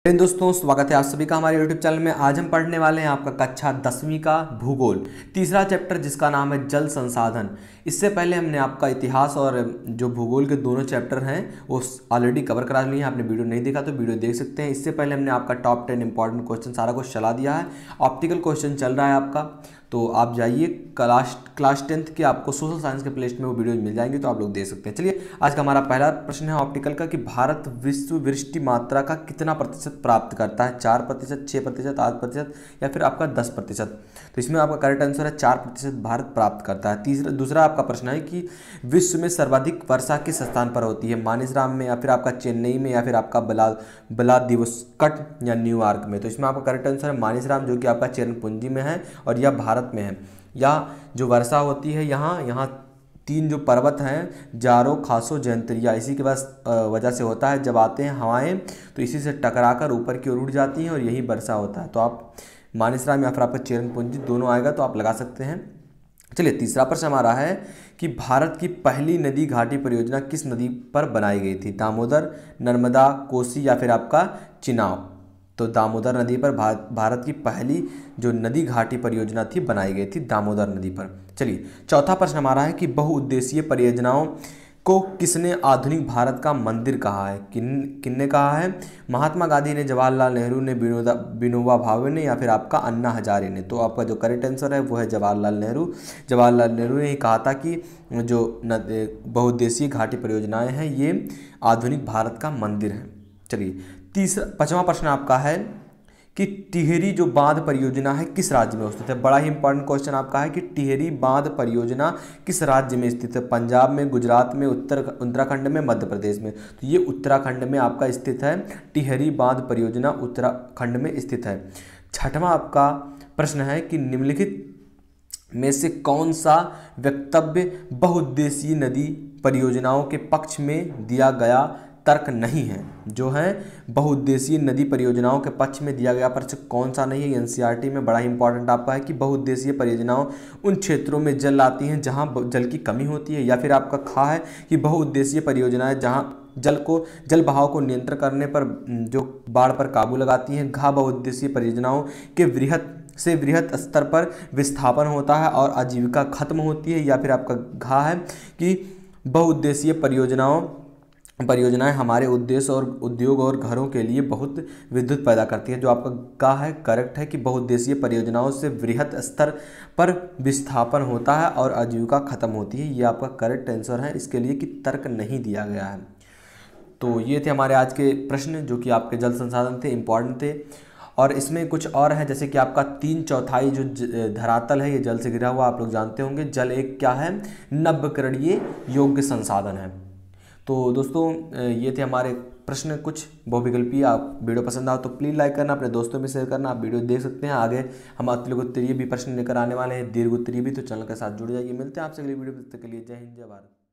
दोस्तों, स्वागत है आप सभी का हमारे YouTube चैनल में। आज हम पढ़ने वाले हैं आपका कक्षा 10वीं का भूगोल तीसरा चैप्टर, जिसका नाम है जल संसाधन। इससे पहले हमने आपका इतिहास और जो भूगोल के दोनों चैप्टर हैं वो ऑलरेडी कवर करा लिए हैं। आपने वीडियो नहीं देखा तो वीडियो देख सकते हैं। इससे पहले हमने आपका टॉप 10 इंपॉर्टेंट क्वेश्चन सारा कुछ चला दिया है। ऑप्टिकल क्वेश्चन चल रहा है आपका, तो आप जाइए क्लास 10th के आपको सोशल साइंस के प्लेलिस्ट में वो वीडियो मिल जाएंगे, तो आप लोग देख सकते हैं। चलिए, आज का हमारा पहला प्रश्न है ऑप्टिकल का कि भारत विश्व वृष्टि मात्रा का कितना प्रतिशत प्राप्त करता है? 4%, 6%, 8% या फिर आपका 10%? तो इसमें आपका करेक्ट आंसर है 4% भारत प्राप्त करता है। दूसरा आपका प्रश्न है कि विश्व में सर्वाधिक वर्षा किस स्थान पर होती है? मानिसराम में, या फिर आपका चेन्नई में, या फिर आपका व्लादिवोस्टोक या न्यूयॉर्क में? तो इसमें आपका करेक्ट आंसर है मानिसराम, जो कि आपका चेरनपुंजी में है और यह भारत में है। या जो वर्षा होती है यहाँ 3 जो पर्वत हैं, जारो, खासो, जयंतिया, इसी के वजह से होता है। जब आते हैं हवाएं तो इसी से टकराकर ऊपर की ओर उड़ जाती हैं और यही वर्षा होता है। तो आप मानिसराम या फिर आपका चेरनपुंजी दोनों आएगा, तो आप लगा सकते हैं। चलिए, तीसरा प्रश्न हमारा है कि भारत की पहली नदी घाटी परियोजना किस नदी पर बनाई गई थी? दामोदर, नर्मदा, कोसी या फिर आपका चिनाब? तो दामोदर नदी पर भारत की पहली जो नदी घाटी परियोजना थी बनाई गई थी दामोदर नदी पर। चलिए, चौथा प्रश्न हमारा है कि बहुउद्देशीय परियोजनाओं को किसने आधुनिक भारत का मंदिर कहा है? किसने कहा है? महात्मा गांधी ने, जवाहरलाल नेहरू ने, विनोबा भावे ने, या फिर आपका अन्ना हजारे ने? तो आपका जो करेक्ट आंसर है वो है जवाहरलाल नेहरू। जवाहरलाल नेहरू ने ही कहा था कि जो बहुउद्देशीय घाटी परियोजनाएं हैं ये आधुनिक भारत का मंदिर है। चलिए, पांचवा प्रश्न आपका है कि टिहरी जो बांध परियोजना है किस राज्य में स्थित है? बड़ा ही इंपॉर्टेंट क्वेश्चन आपका है कि टिहरी बांध परियोजना किस राज्य में स्थित है? पंजाब में, गुजरात में, उत्तराखंड में, मध्य प्रदेश में? तो ये उत्तराखंड में आपका स्थित है। टिहरी बांध परियोजना उत्तराखंड में स्थित है। छठवां आपका प्रश्न है कि निम्नलिखित में से कौन सा वक्तव्य बहुउद्देशीय नदी परियोजनाओं के पक्ष में दिया गया तर्क नहीं है? जो है बहुउद्देशीय नदी परियोजनाओं के पक्ष में दिया गया प्रश्न कौन सा नहीं है? एनसीईआरटी में बड़ा ही इंपॉर्टेंट आपका है कि बहुउद्देशीय परियोजनाओं उन क्षेत्रों में जल आती हैं जहां जल की कमी होती है। या फिर आपका खा है कि बहुउद्देशीय परियोजनाएं जहां जल बहाव को नियंत्रण करने पर जो बाढ़ पर काबू लगाती हैं। घा बहुउद्देशीय परियोजनाओं के वृहत स्तर पर विस्थापन होता है और आजीविका खत्म होती है। या फिर आपका घा है कि बहुउद्देशीय परियोजनाएं हमारे उद्देश्य और उद्योग और घरों के लिए बहुत विद्युत पैदा करती है। जो आपका का है करेक्ट है कि बहुउद्देशीय परियोजनाओं से वृहत स्तर पर विस्थापन होता है और आजीविका खत्म होती है। ये आपका करेक्ट आंसर है। इसके लिए कि तर्क नहीं दिया गया है। तो ये थे हमारे आज के प्रश्न, जो कि आपके जल संसाधन थे, इंपॉर्टेंट थे। और इसमें कुछ और है, जैसे कि आपका 3/4 जो धरातल है ये जल से घिरा हुआ, आप लोग जानते होंगे। जल एक क्या है? नवीकरणीय योग्य संसाधन है। तो दोस्तों, ये थे हमारे प्रश्न कुछ बहुविकल्पीय। आप वीडियो पसंद आओ तो प्लीज़ लाइक करना, अपने दोस्तों में शेयर करना। आप वीडियो देख सकते हैं। आगे हम अतिरिक्त उत्तरीय भी प्रश्न लेकर आने वाले हैं, दीर्घ उत्तरीय भी, तो चैनल के साथ जुड़ जाइए। मिलते हैं आपसे अगली वीडियो में, तब तक के लिए जय हिंद, जय भारत।